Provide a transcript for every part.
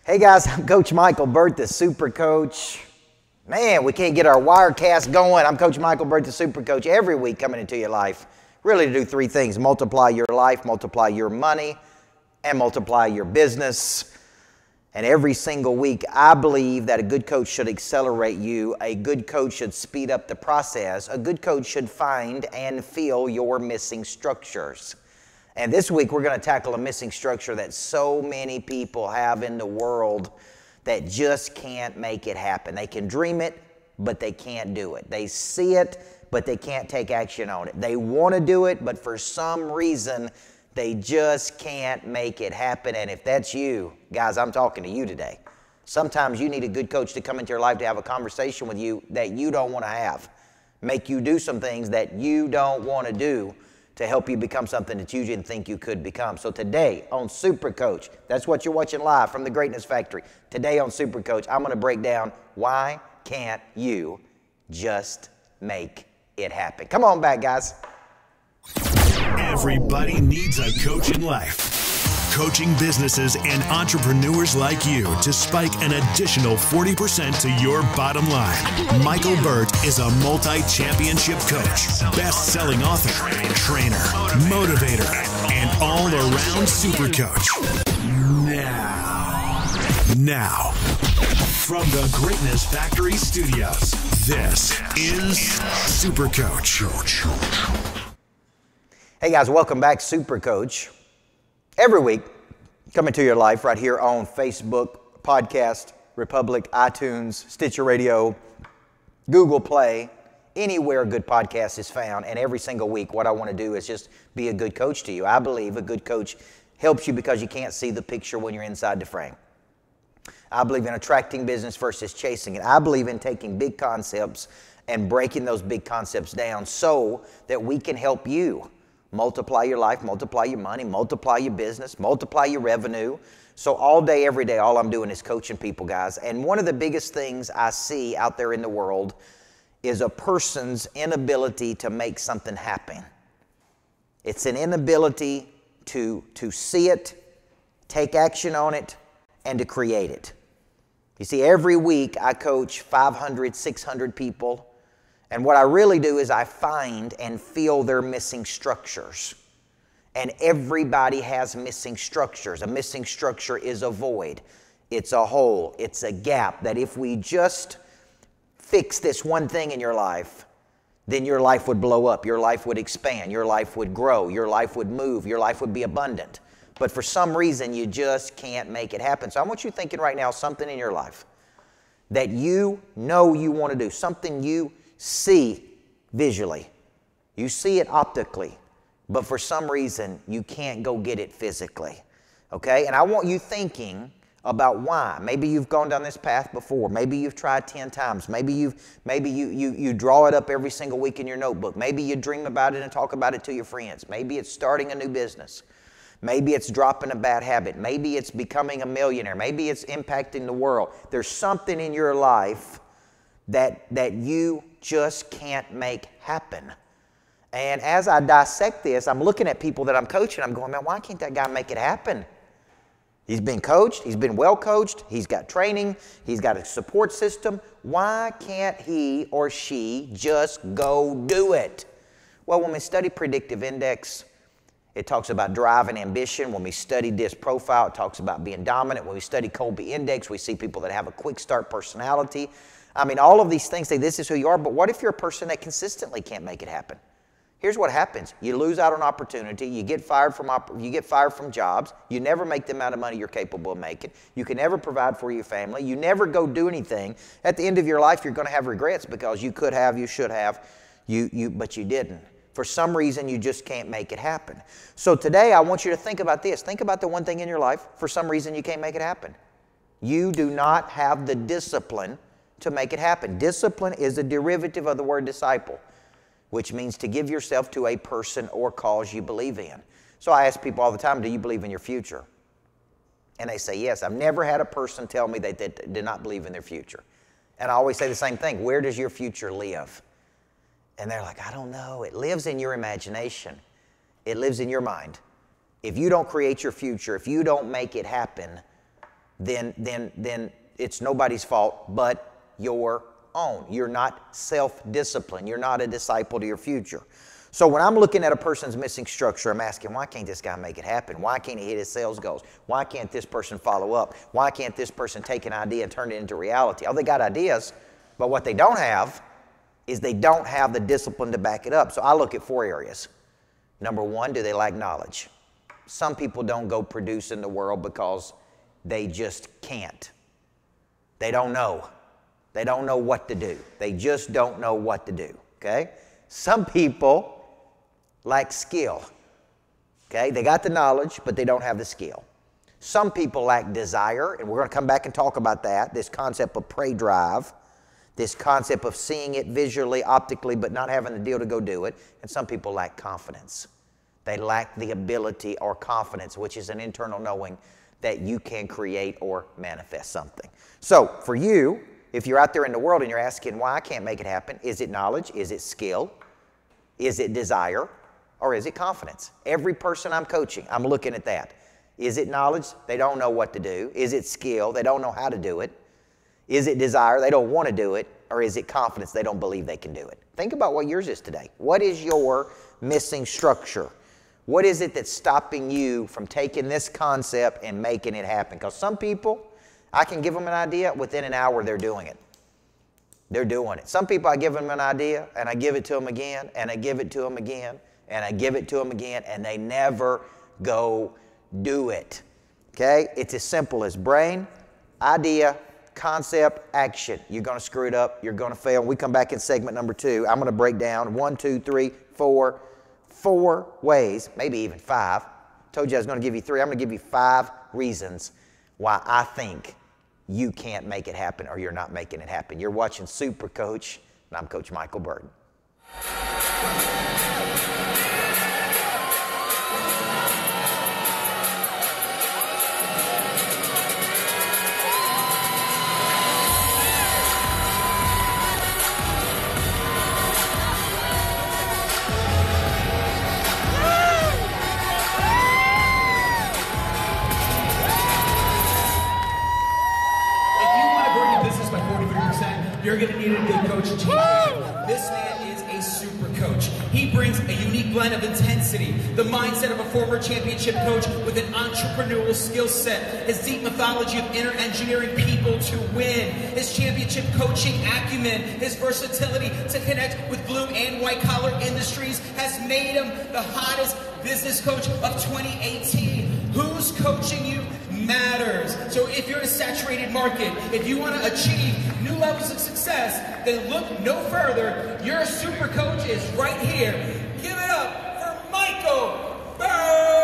Hey guys, I'm Coach Michael Burt, the Super Coach. Man, we can't get our Wirecast going. I'm Coach Michael Burt, the Super Coach, every week coming into your life, really to do three things: multiply your life, multiply your money, and multiply your business. And every single week, I believe that a good coach should accelerate you. A good coach should speed up the process. A good coach should find and fill your missing structures. And this week, we're going to tackle a missing structure that so many people have in the world that just can't make it happen. They can dream it, but they can't do it. They see it, but they can't take action on it. They want to do it, but for some reason, they just can't make it happen. And if that's you, guys, I'm talking to you today. Sometimes you need a good coach to come into your life to have a conversation with you that you don't want to have, make you do some things that you don't want to do, to help you become something that you didn't think you could become. So today on Super Coach, that's what you're watching live from the Greatness Factory. Today on Super Coach, I'm going to break down why can't you just make it happen. Come on back, guys. Everybody needs a coach in life. Coaching businesses and entrepreneurs like you to spike an additional 40% to your bottom line. Michael Burt is a multi-championship coach, best-selling author, trainer, motivator, and all-around super coach. Now, from the Greatness Factory Studios, this is Super Coach. Hey guys, welcome back, Super Coach. Every week, coming to your life right here on Facebook, Podcast Republic, iTunes, Stitcher Radio, Google Play, anywhere a good podcast is found. And every single week, what I want to do is just be a good coach to you. I believe a good coach helps you because you can't see the picture when you're inside the frame. I believe in attracting business versus chasing it. I believe in taking big concepts and breaking those big concepts down so that we can help you multiply your life, multiply your money, multiply your business, multiply your revenue. So all day, every day, all I'm doing is coaching people, guys. And one of the biggest things I see out there in the world is a person's inability to make something happen. It's an inability to see it, take action on it, and to create it. You see, every week I coach 500, 600 people. And what I really do is I find and feel their missing structures. And everybody has missing structures. A missing structure is a void. It's a hole. It's a gap that if we just fix this one thing in your life, then your life would blow up. Your life would expand. Your life would grow. Your life would move. Your life would be abundant. But for some reason, you just can't make it happen. So I want you thinking right now something in your life that you know you want to do, something you see visually. You see it optically, but for some reason, you can't go get it physically, okay? And I want you thinking about why. Maybe you've gone down this path before. Maybe you've tried 10 times. Maybe you draw it up every single week in your notebook. Maybe you dream about it and talk about it to your friends. Maybe it's starting a new business. Maybe it's dropping a bad habit. Maybe it's becoming a millionaire. Maybe it's impacting the world. There's something in your life that you just can't make happen. And as I dissect this, I'm looking at people that I'm coaching. I'm going, man, why can't that guy make it happen? He's been coached. He's been well coached. He's got training. He's got a support system. Why can't he or she just go do it? Well, when we study predictive index, it talks about drive and ambition. When we study this profile, it talks about being dominant. When we study Colby Index, we see people that have a quick start personality. I mean, all of these things say this is who you are, but what if you're a person that consistently can't make it happen? Here's what happens. You lose out on opportunity. You get fired from jobs. You never make the amount of money you're capable of making. You can never provide for your family. You never go do anything. At the end of your life, you're going to have regrets because you could have, you should have, but you didn't. For some reason, you just can't make it happen. So today, I want you to think about this. Think about the one thing in your life, for some reason, you can't make it happen. You do not have the discipline to make it happen. Discipline is a derivative of the word disciple, which means to give yourself to a person or cause you believe in. So I ask people all the time, do you believe in your future? And they say, yes. I've never had a person tell me they did not believe in their future. And I always say the same thing, where does your future live? And they're like, I don't know. It lives in your imagination. It lives in your mind. If you don't create your future, if you don't make it happen, then it's nobody's fault but your own. You're not self-disciplined. You're not a disciple to your future. So when I'm looking at a person's missing structure, I'm asking, why can't this guy make it happen? Why can't he hit his sales goals? Why can't this person follow up? Why can't this person take an idea and turn it into reality? Oh, they got ideas, but what they don't have is they don't have the discipline to back it up. So I look at 4 areas. Number 1, do they lack knowledge? Some people don't go produce in the world because they just can't. They don't know. They don't know what to do. They just don't know what to do, okay? Some people lack skill, okay? They got the knowledge, but they don't have the skill. Some people lack desire, and we're going to come back and talk about that, this concept of prey drive, this concept of seeing it visually, optically, but not having the deal to go do it. And some people lack confidence. They lack the ability or confidence, which is an internal knowing that you can create or manifest something. So for you, if you're out there in the world and you're asking why I can't make it happen, is it knowledge? Is it skill? Is it desire? Or is it confidence? Every person I'm coaching, I'm looking at that. Is it knowledge? They don't know what to do. Is it skill? They don't know how to do it. Is it desire? They don't want to do it. Or is it confidence? They don't believe they can do it. Think about what yours is today. What is your missing structure? What is it that's stopping you from taking this concept and making it happen? Because some people, I can give them an idea, within an hour they're doing it. They're doing it. Some people, I give them an idea, and I give it to them again, and I give it to them again, and I give it to them again, and they never go do it. Okay? It's as simple as brain, idea, concept, action. You're going to screw it up. You're going to fail. When we come back in segment number 2, I'm going to break down 1, 2, 3, 4 ways, maybe even 5. Told you I was going to give you 3. I'm going to give you 5 reasons why I think you can't make it happen or you're not making it happen. You're watching Super Coach, and I'm Coach Michael Burt. You're going to need a good coach and change. This man is a super coach. He brings a unique blend of intensity, the mindset of a former championship coach with an entrepreneurial skill set, his deep mythology of inner engineering people to win, his championship coaching acumen, his versatility to connect with blue and white collar industries has made him the hottest business coach of 2018. Who's coaching you matters. So if you're in a saturated market, if you want to achieve new levels of success, then look no further. Your super coach is right here. Give it up for Michael Burt!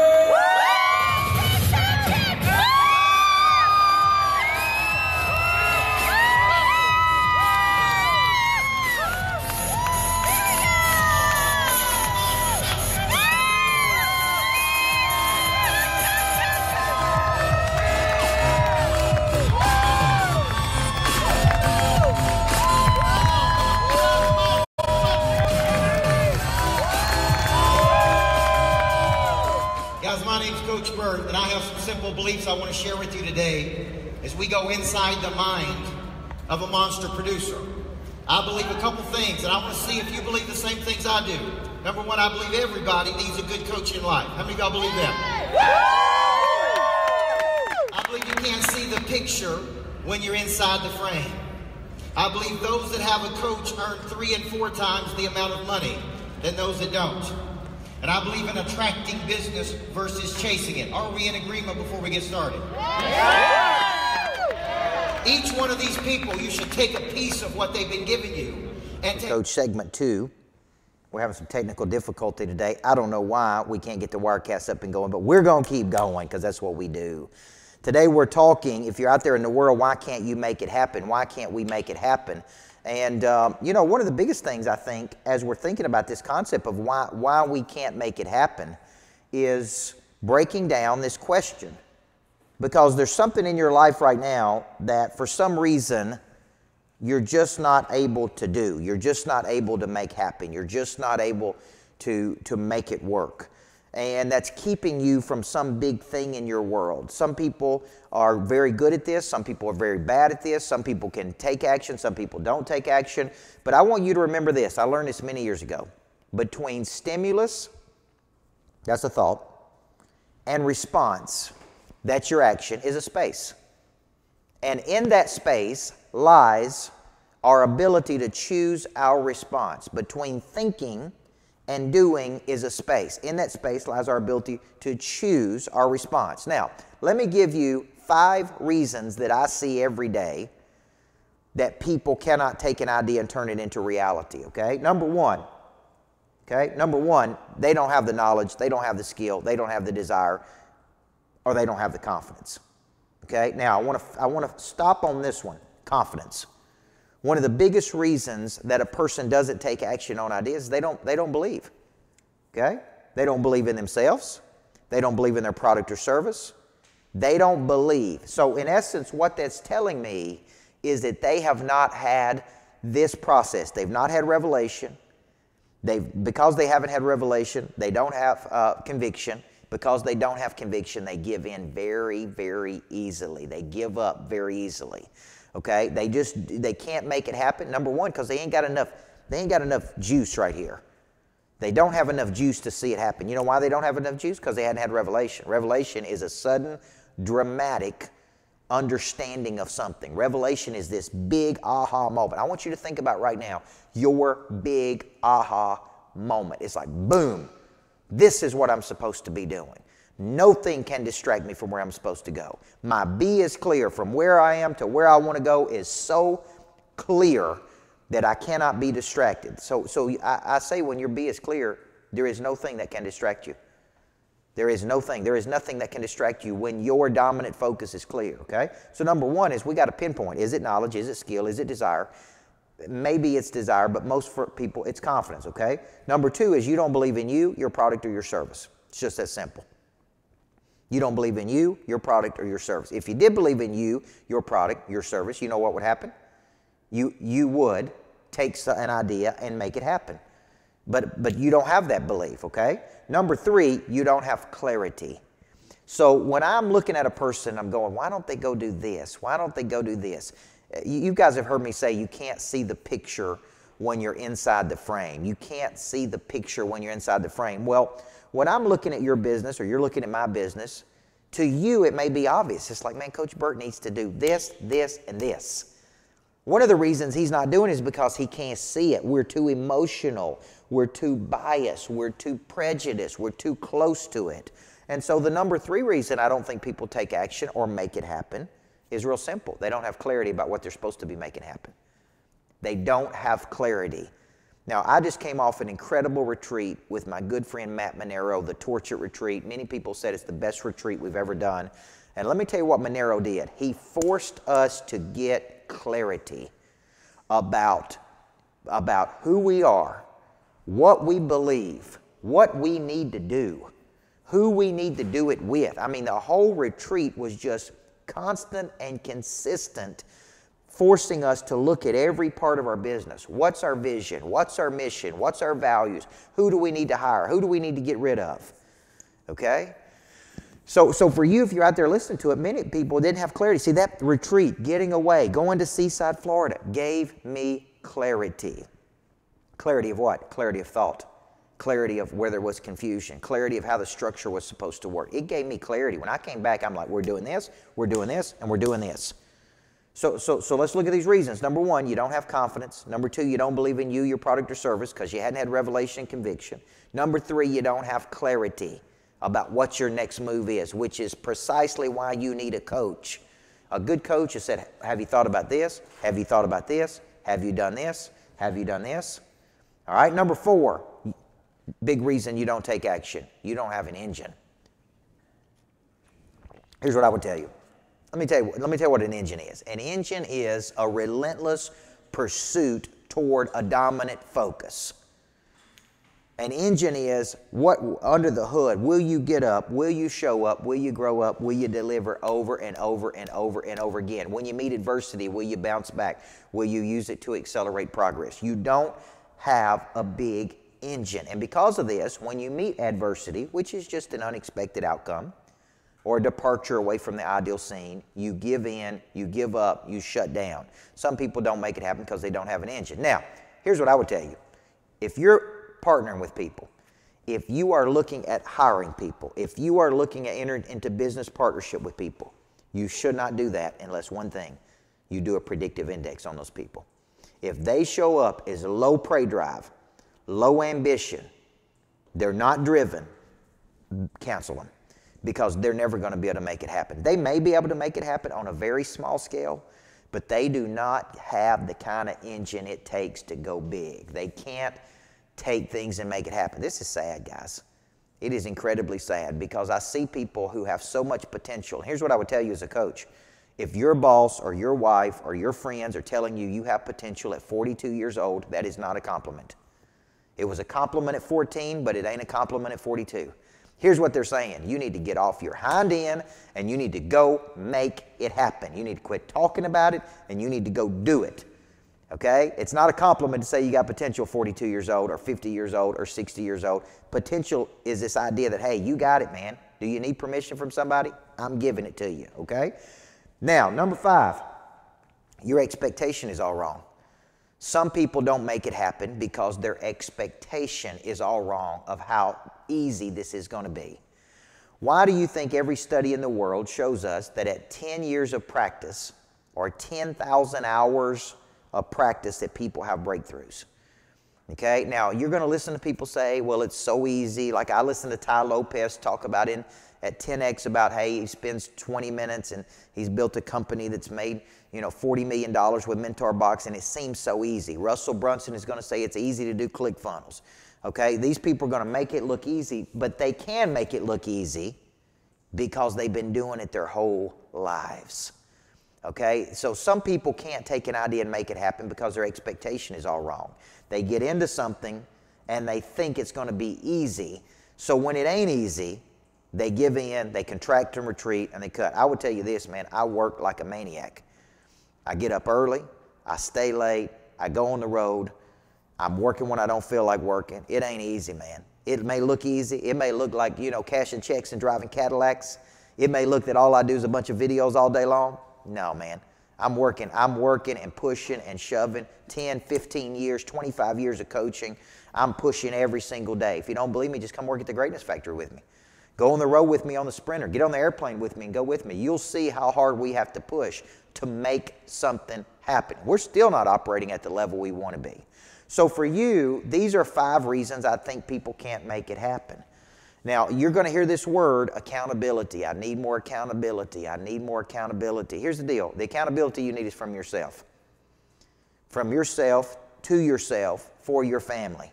My name's Coach Burt, and I have some simple beliefs I want to share with you today as we go inside the mind of a monster producer. I believe a couple things, and I want to see if you believe the same things I do. Number 1, I believe everybody needs a good coach in life. How many of y'all believe that? I believe you can't see the picture when you're inside the frame. I believe those that have a coach earn 3 and 4 times the amount of money than those that don't. And I believe in attracting business versus chasing it. Are we in agreement before we get started? Each one of these people, you should take a piece of what they've been giving you. And Coach, segment 2. We're having some technical difficulty today. I don't know why we can't get the Wirecast up and going, but we're going to keep going because that's what we do. Today we're talking, if you're out there in the world, why can't you make it happen? Why can't we make it happen? And, you know, one of the biggest things I think as we're thinking about this concept of why we can't make it happen is breaking down this question. Because there's something in your life right now that for some reason you're just not able to do. You're just not able to make happen. You're just not able to make it work. and that's keeping you from some big thing in your world. Some people are very good at this. Some people are very bad at this. Some people can take action. Some people don't take action. But I want you to remember this. I learned this many years ago. Between stimulus, that's a thought, and response, that's your action, is a space. And in that space lies our ability to choose our response. Between thinking and doing is a space. In that space lies our ability to choose our response. Now, let me give you 5 reasons that I see every day that people cannot take an idea and turn it into reality, okay? Number one, they don't have the knowledge, they don't have the skill, they don't have the desire, or they don't have the confidence, okay? Now, I want to stop on this one, confidence. One of the biggest reasons that a person doesn't take action on ideas is they don't believe, okay? They don't believe in themselves. They don't believe in their product or service. They don't believe. So in essence, what that's telling me is that they have not had this process. They've not had revelation. Because they haven't had revelation, they don't have conviction. Because they don't have conviction, they give in very, very easily. They give up very easily. Okay, they can't make it happen. Number one, because they ain't got enough juice right here. They don't have enough juice to see it happen. You know why they don't have enough juice? Because they hadn't had revelation. Revelation is a sudden, dramatic understanding of something. Revelation is this big aha moment. I want you to think about right now your big aha moment. It's like, boom, this is what I'm supposed to be doing. Nothing can distract me from where I'm supposed to go. My B is clear. From where I am to where I want to go is so clear that I cannot be distracted. So I say when your B is clear, there is no thing that can distract you. There is no thing. There is nothing that can distract you when your dominant focus is clear, okay? So number one is we got to pinpoint. Is it knowledge? Is it skill? Is it desire? Maybe it's desire, but most for people, it's confidence, okay? Number two is you don't believe in you, your product, or your service. It's just that simple. You don't believe in you, your product, or your service. If you did believe in you, your product, your service, you know what would happen? You would take an idea and make it happen. But you don't have that belief, okay? Number three, you don't have clarity. So when I'm looking at a person, I'm going, why don't they go do this? Why don't they go do this? You guys have heard me say you can't see the picture when you're inside the frame. You can't see the picture when you're inside the frame. Well, when I'm looking at your business or you're looking at my business, to you it may be obvious. It's like, man, Coach Burt needs to do this, this, and this. One of the reasons he's not doing it is because he can't see it. We're too emotional. We're too biased. We're too prejudiced. We're too close to it. And so the number three reason I don't think people take action or make it happen is real simple. They don't have clarity about what they're supposed to be making happen. They don't have clarity. Now, I just came off an incredible retreat with my good friend Matt Monero, the Torture Retreat. Many people said it's the best retreat we've ever done. And let me tell you what Monero did. He forced us to get clarity about who we are, what we believe, what we need to do, who we need to do it with. I mean, the whole retreat was just constant and consistent, forcing us to look at every part of our business. What's our vision? What's our mission? What's our values? Who do we need to hire? Who do we need to get rid of? Okay? So for you, if you're out there listening to it, many people didn't have clarity. See, that retreat, getting away, going to Seaside, Florida, gave me clarity. Clarity of what? Clarity of thought. Clarity of where there was confusion. Clarity of how the structure was supposed to work. It gave me clarity. When I came back, I'm like, we're doing this, and we're doing this. So let's look at these reasons. Number one, you don't have confidence. Number two, you don't believe in you, your product or service because you hadn't had revelation and conviction. Number three, you don't have clarity about what your next move is, which is precisely why you need a coach. A good coach has said, have you thought about this? Have you thought about this? Have you done this? Have you done this? All right, number four, big reason you don't take action. You don't have an engine. Here's what I would tell you. Let me tell you what an engine is. An engine is a relentless pursuit toward a dominant focus. An engine is what under the hood. Will you get up? Will you show up? Will you grow up? Will you deliver over and over and over and over again? When you meet adversity, will you bounce back? Will you use it to accelerate progress? You don't have a big engine. And because of this, when you meet adversity, which is just an unexpected outcome, or a departure away from the ideal scene, you give in, you give up, you shut down. Some people don't make it happen because they don't have an engine. Now, here's what I would tell you. If you're partnering with people, if you are looking at hiring people, if you are looking at entering into business partnership with people, you should not do that unless one thing, you do a predictive index on those people. If they show up as low prey drive, low ambition, they're not driven, cancel them, because they're never going to be able to make it happen. They may be able to make it happen on a very small scale, but they do not have the kind of engine it takes to go big. They can't take things and make it happen. This is sad, guys. It is incredibly sad because I see people who have so much potential. Here's what I would tell you as a coach. If your boss or your wife or your friends are telling you you have potential at 42 years old, that is not a compliment. It was a compliment at 14, but it ain't a compliment at 42. Here's what they're saying. You need to get off your hind end and you need to go make it happen. You need to quit talking about it and you need to go do it. Okay? It's not a compliment to say you got potential 42 years old or 50 years old or 60 years old. Potential is this idea that, hey, you got it, man. Do you need permission from somebody? I'm giving it to you. Okay? Now, number 5, your expectation is all wrong. Some people don't make it happen because their expectation is all wrong of how easy this is going to be. Why do you think every study in the world shows us that at 10 years of practice or 10,000 hours of practice that people have breakthroughs? Okay, now you're going to listen to people say, well, it's so easy. Like I listened to Ty Lopez talk about it at 10X about, hey, he spends 20 minutes and he's built a company that's made, $40 million with MentorBox, and it seems so easy. Russell Brunson is going to say it's easy to do ClickFunnels. Okay, these people are going to make it look easy, but they can make it look easy because they've been doing it their whole lives. Okay, so some people can't take an idea and make it happen because their expectation is all wrong. They get into something and they think it's going to be easy. So when it ain't easy, they give in, they contract and retreat, and they cut. I would tell you this, man, I work like a maniac. I get up early, I stay late, I go on the road, I'm working when I don't feel like working. It ain't easy, man. It may look easy. It may look like, cashing checks and driving Cadillacs. It may look that all I do is a bunch of videos all day long. No, man. I'm working and pushing and shoving. 10, 15 years, 25 years of coaching. I'm pushing every single day. If you don't believe me, just come work at the Greatness Factory with me. Go on the road with me on the Sprinter. Get on the airplane with me and go with me. You'll see how hard we have to push to make something happen. We're still not operating at the level we want to be. So for you, these are 5 reasons I think people can't make it happen. Now, you're going to hear this word, accountability. I need more accountability. I need more accountability. Here's the deal. The accountability you need is from yourself. From yourself to yourself for your family.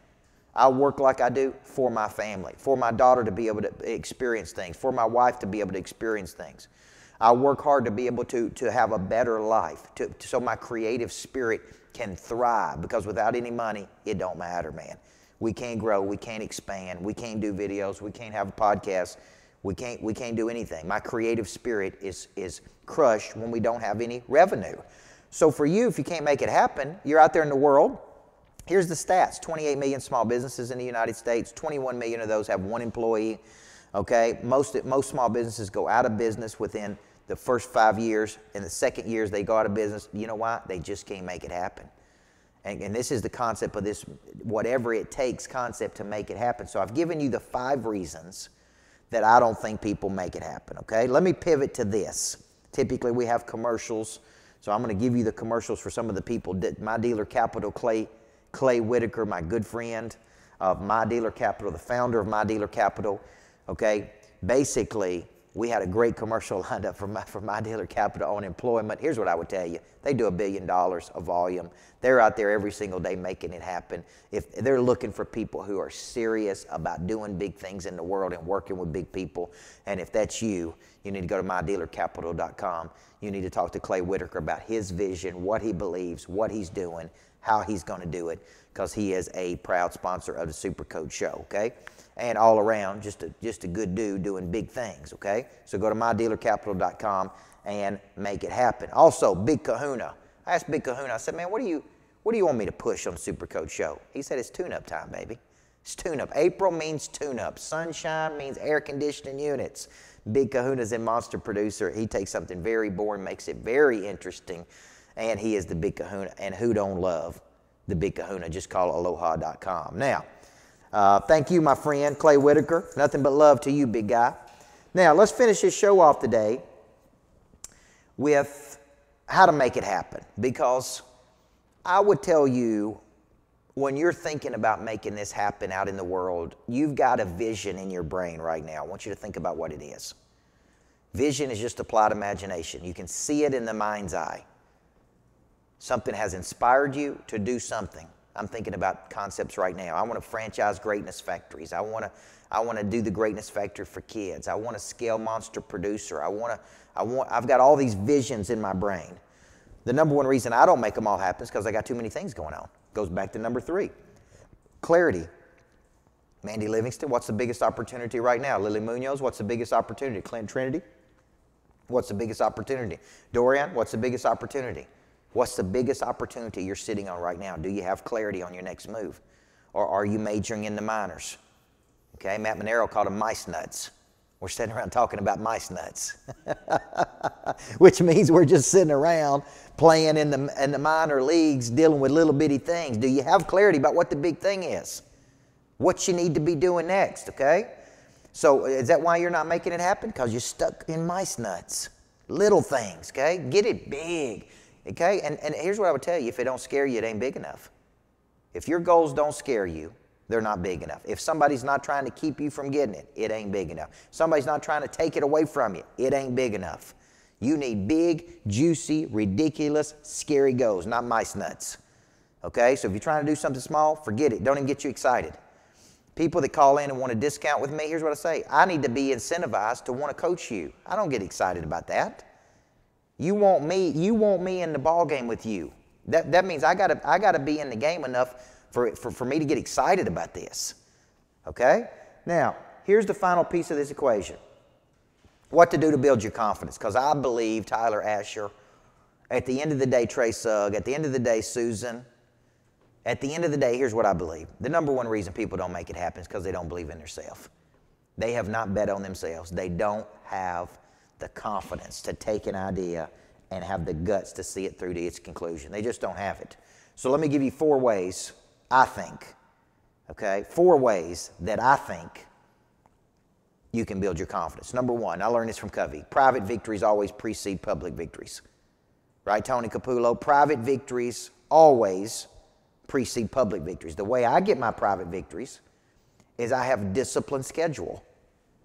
I work like I do for my family, for my daughter to be able to experience things, for my wife to be able to experience things. I work hard to be able to have a better life, so my creative spirit can thrive, because without any money, it don't matter, man. We can't grow, we can't expand, we can't do videos, we can't have a podcast, we can't do anything. My creative spirit is crushed when we don't have any revenue. So for you, if you can't make it happen, you're out there in the world. Here's the stats. 28 million small businesses in the United States. 21 million of those have 1 employee. Okay, most small businesses go out of business within the first 5 years. In the second years, they go out of business. You know why? They just can't make it happen. And this is the concept of this whatever it takes concept to make it happen. So I've given you the 5 reasons that I don't think people make it happen, okay? Let me pivot to this. Typically, we have commercials. So I'm going to give you the commercials for some of the people. My Dealer Capital, Clay Whitaker, my good friend of My Dealer Capital, the founder of My Dealer Capital, okay? Basically, we had a great commercial lined up for My Dealer Capital on employment. Here's what I would tell you. They do $1 billion of volume. They're out there every single day making it happen. If they're looking for people who are serious about doing big things in the world and working with big people, and if that's you, you need to go to mydealercapital.com. You need to talk to Clay Whitaker about his vision, what he believes, what he's doing, how he's going to do it, because he is a proud sponsor of the Super Coach Show, okay? And all around, just a good dude doing big things, okay? So go to mydealercapital.com and make it happen. Also, Big Kahuna. I asked Big Kahuna, I said, man, what do you want me to push on the Super Coach Show? He said, it's tune-up time, baby. It's tune-up. April means tune-up. Sunshine means air conditioning units. Big Kahuna's in Monster Producer. He takes something very boring, makes it very interesting, and he is the Big Kahuna. And who don't love the Big Kahuna? Just call aloha.com. Now, thank you, my friend, Clay Whitaker. Nothing but love to you, big guy. Now, let's finish this show off today with how to make it happen, because I would tell you, when you're thinking about making this happen out in the world, you've got a vision in your brain right now. I want you to think about what it is. Vision is just applied imagination. You can see it in the mind's eye. Something has inspired you to do something. I'm thinking about concepts right now. I want to franchise greatness factories. I want to do the greatness factory for kids. I want to scale Monster Producer. I've got all these visions in my brain. The number one reason I don't make them all happen is because I got too many things going on. Goes back to number 3, clarity. Mandy Livingston, what's the biggest opportunity right now? Lily Munoz, what's the biggest opportunity? Clint Trinity, what's the biggest opportunity? Dorian, what's the biggest opportunity? What's the biggest opportunity you're sitting on right now? Do you have clarity on your next move? Or are you majoring in the minors? Okay, Matt Monero called them mice nuts. We're sitting around talking about mice nuts, which means we're just sitting around playing in the minor leagues, dealing with little bitty things. Do you have clarity about what the big thing is? What you need to be doing next, okay? So is that why you're not making it happen? Because you're stuck in mice nuts. Little things, okay? Get it big, okay? And here's what I would tell you. If it don't scare you, it ain't big enough. If your goals don't scare you, they're not big enough. If somebody's not trying to keep you from getting it, it ain't big enough. Somebody's not trying to take it away from you, it ain't big enough. You need big, juicy, ridiculous, scary goals, not mice nuts. Okay, so if you're trying to do something small, forget it. Don't even get you excited. People that call in and want a discount with me, here's what I say. I need to be incentivized to want to coach you. I don't get excited about that. You want me in the ball game with you. That means I gotta be in the game enough for me to get excited about this, okay? Now, here's the final piece of this equation. What to do to build your confidence, because I believe Tyler Asher, at the end of the day, Trey Sugg, at the end of the day, Susan, at the end of the day, here's what I believe. The number one reason people don't make it happen is because they don't believe in themselves. They have not bet on themselves. They don't have the confidence to take an idea and have the guts to see it through to its conclusion. They just don't have it. So let me give you 4 ways I think, okay, 4 ways that I think you can build your confidence. Number 1, I learned this from Covey. Private victories always precede public victories. Right, Tony Capullo? Private victories always precede public victories. The way I get my private victories is I have a disciplined schedule.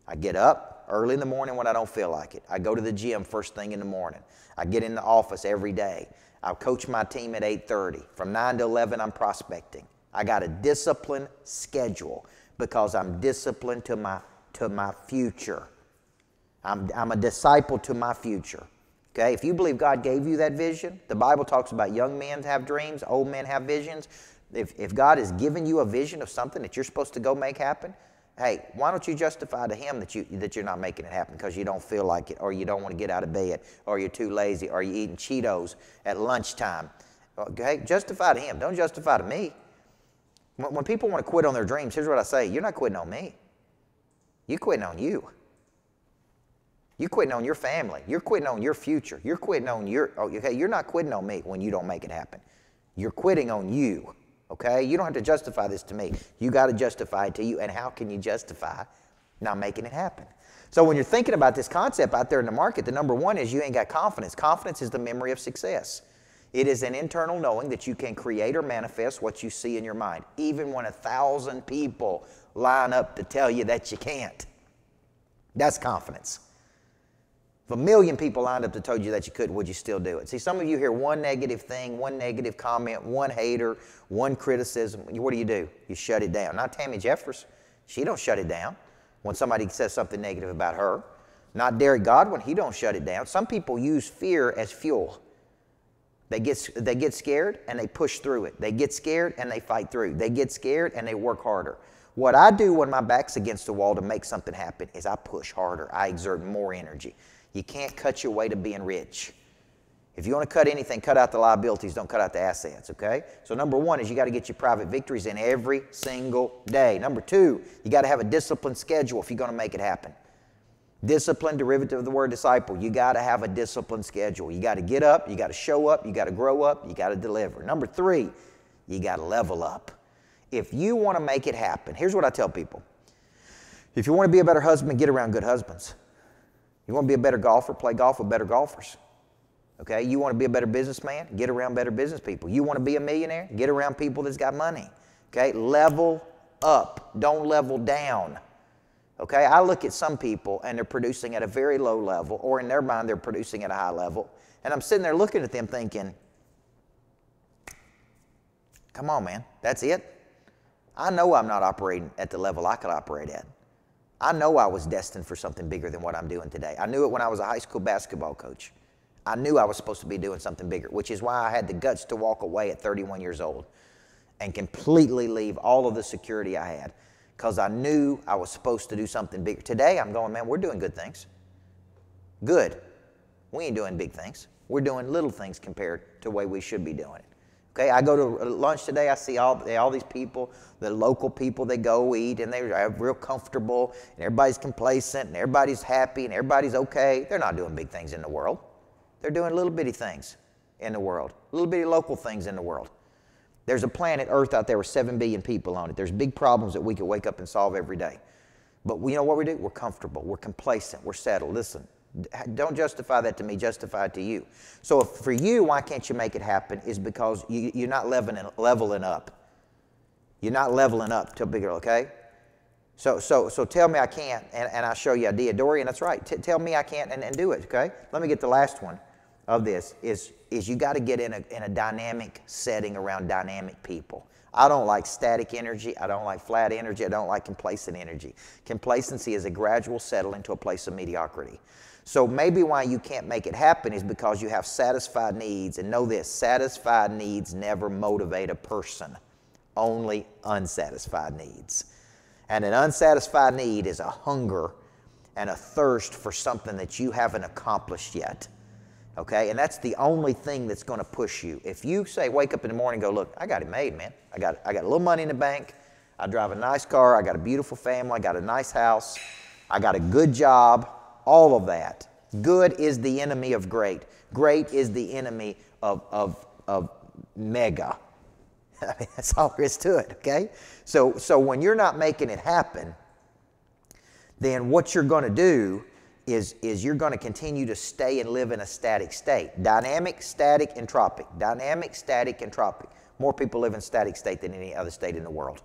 I get up early in the morning when I don't feel like it. I go to the gym first thing in the morning. I get in the office every day. I coach my team at 8:30. From 9 to 11, I'm prospecting. I got a disciplined schedule because I'm disciplined to my future. I'm a disciple to my future. Okay, if you believe God gave you that vision, the Bible talks about young men have dreams, old men have visions. If God has given you a vision of something that you're supposed to go make happen, hey, why don't you justify to Him that you're not making it happen because you don't feel like it, or you don't want to get out of bed, or you're too lazy, or you're eating Cheetos at lunchtime. Okay, justify to Him. Don't justify to me. When people want to quit on their dreams, here's what I say. You're not quitting on me. You're quitting on you. You're quitting on your family. You're quitting on your future. You're quitting on okay, you're not quitting on me when you don't make it happen. You're quitting on you, okay? You don't have to justify this to me. You got to justify it to you. And how can you justify not making it happen? So when you're thinking about this concept out there in the market, the number 1 is you ain't got confidence. Confidence is the memory of success. It is an internal knowing that you can create or manifest what you see in your mind, even when 1,000 people line up to tell you that you can't. That's confidence. If 1,000,000 people lined up to told you that you couldn't, would you still do it? See, some of you hear one negative thing, one negative comment, one hater, one criticism. What do? You shut it down. Not Tammy Jeffers. She don't shut it down when somebody says something negative about her. Not Derek Godwin. He don't shut it down. Some people use fear as fuel. They get scared and they push through it. They get scared and they fight through. They get scared and they work harder. What I do when my back's against the wall to make something happen is I push harder. I exert more energy. You can't cut your way to being rich. If you want to cut anything, cut out the liabilities, don't cut out the assets, okay? So number one is you got to get your private victories in every single day. Number two, you got to have a disciplined schedule if you're going to make it happen. Discipline, derivative of the word disciple. You got to have a disciplined schedule. You got to get up, you got to show up, you got to grow up, you got to deliver. Number three, you got to level up. If you want to make it happen, here's what I tell people. If you want to be a better husband, get around good husbands. You want to be a better golfer, play golf with better golfers. Okay, you want to be a better businessman? Get around better business people. You want to be a millionaire? Get around people that's got money. Okay, level up. Don't level down. Okay, I look at some people and they're producing at a very low level, or in their mind they're producing at a high level, and I'm sitting there looking at them thinking, come on, man, that's it? I know I'm not operating at the level I could operate at. I know I was destined for something bigger than what I'm doing today. I knew it when I was a high school basketball coach. I knew I was supposed to be doing something bigger, which is why I had the guts to walk away at 31 years old and completely leave all of the security I had, because I knew I was supposed to do something bigger. Today, I'm going, man, we're doing good things. Good. We ain't doing big things. We're doing little things compared to the way we should be doing it. Okay, I go to lunch today, I see all these people, the local people, they go eat, and they're real comfortable, and everybody's complacent, and everybody's happy, and everybody's okay. They're not doing big things in the world. They're doing little bitty things in the world, little bitty local things in the world. There's a planet Earth out there with 7 billion people on it. There's big problems that we could wake up and solve every day. But you know what we do? We're comfortable, we're complacent, we're settled. Listen, don't justify that to me, justify it to you. So for you, why can't you make it happen is because you're not leveling up. You're not leveling up to bigger, okay? So tell me I can't, and I'll show you I did. Dorian, that's right. Tell me I can't and do it, okay? Let me get the last one of this is you got to get in a dynamic setting around dynamic people. I don't like static energy. I don't like flat energy. I don't like complacent energy. Complacency is a gradual settling to a place of mediocrity. So maybe why you can't make it happen is because you have satisfied needs. And know this, satisfied needs never motivate a person, only unsatisfied needs. And an unsatisfied need is a hunger and a thirst for something that you haven't accomplished yet. Okay, and that's the only thing that's going to push you. If you say, wake up in the morning and go, look, I got it made, man. I got a little money in the bank. I drive a nice car. I got a beautiful family. I got a nice house. I got a good job. All of that. Good is the enemy of great. Great is the enemy of mega. I mean, that's all there is to it, okay? So when you're not making it happen, then what you're going to do is you're going to continue to stay and live in a static state. Dynamic, static, entropic. Dynamic, static, entropic. More people live in static state than any other state in the world.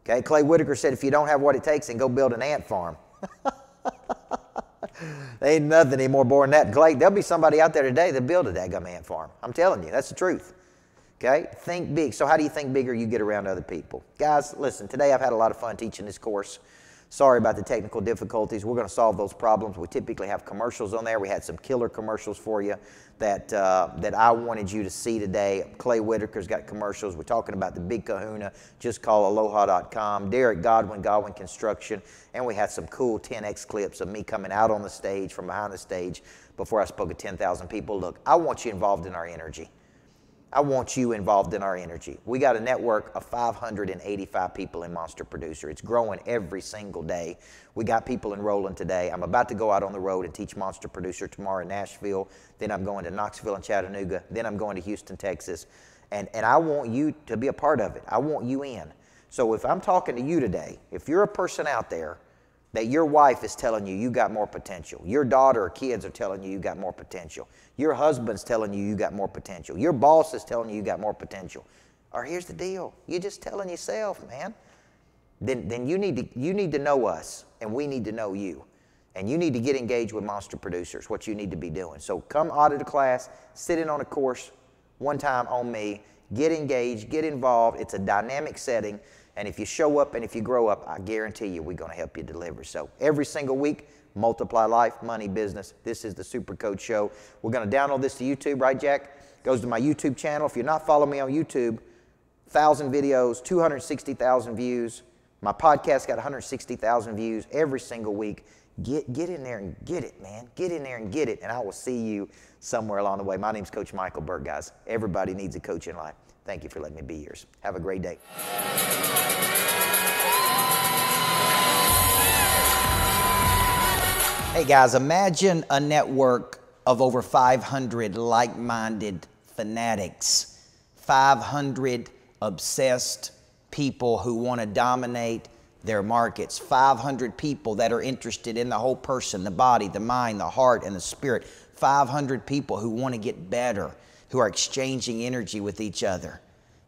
Okay, Clay Whitaker said, if you don't have what it takes, then go build an ant farm. There ain't nothing any more boring than that. Clay, there'll be somebody out there today that build a daggum ant farm. I'm telling you, that's the truth. Okay, think big. So how do you think bigger? You get around other people. Guys, listen, today I've had a lot of fun teaching this course. Sorry about the technical difficulties. We're going to solve those problems. We typically have commercials on there. We had some killer commercials for you that I wanted you to see today. Clay Whitaker's got commercials. We're talking about the big kahuna. Just call aloha.com. Derek Godwin, Godwin Construction. And we had some cool 10X clips of me coming out on the stage from behind the stage before I spoke to 10,000 people. Look, I want you involved in our energy. I want you involved in our energy. We got a network of 585 people in Monster Producer. It's growing every single day. We got people enrolling today. I'm about to go out on the road and teach Monster Producer tomorrow in Nashville. Then I'm going to Knoxville and Chattanooga. Then I'm going to Houston, Texas. And I want you to be a part of it. I want you in. So if I'm talking to you today, if you're a person out there that your wife is telling you got more potential, your daughter or kids are telling you got more potential, your husband's telling you got more potential, your boss is telling you got more potential, or here's the deal, you're just telling yourself, man, then you need to know us, and we need to know you. And you need to get engaged with Monster Producers, what you need to be doing. So come audit a class, sit in on a course one time on me, get engaged, get involved. It's a dynamic setting. And if you show up and if you grow up, I guarantee you we're going to help you deliver. So every single week, multiply life, money, business. This is the Super Coach Show. We're going to download this to YouTube, right, Jack? Goes to my YouTube channel. If you're not following me on YouTube, 1,000 videos, 260,000 views. My podcast got 160,000 views every single week. Get in there and get it, man. Get in there and get it, and I will see you somewhere along the way. My name's Coach Michael Burt, guys. Everybody needs a coach in life. Thank you for letting me be yours. Have a great day. Hey, guys, imagine a network of over 500 like-minded fanatics, 500 obsessed people who want to dominate their markets, 500 people that are interested in the whole person, the body, the mind, the heart, and the spirit, 500 people who want to get better, who are exchanging energy with each other.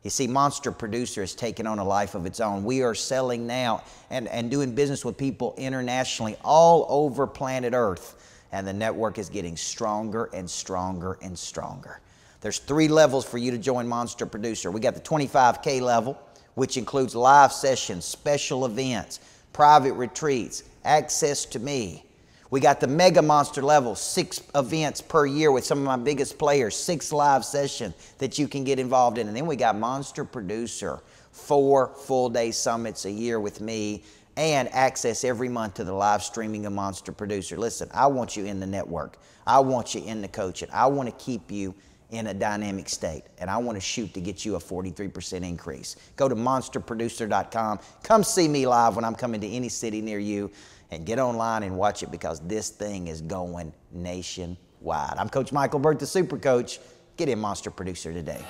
You see, Monster Producer has taken on a life of its own. We are selling now and doing business with people internationally all over planet Earth, and the network is getting stronger and stronger and stronger. There's 3 levels for you to join Monster Producer. We got the 25K level, which includes live sessions, special events, private retreats, access to me. We got the Mega Monster level, 6 events per year with some of my biggest players, 6 live sessions that you can get involved in. And then we got Monster Producer, 4 full-day summits a year with me, and access every month to the live streaming of Monster Producer. Listen, I want you in the network. I want you in the coaching. I want to keep you in a dynamic state, and I want to shoot to get you a 43% increase. Go to monsterproducer.com. Come see me live when I'm coming to any city near you, and get online and watch it, because this thing is going nationwide. I'm Coach Michael Burt, the Super Coach. Get in Monster Producer today.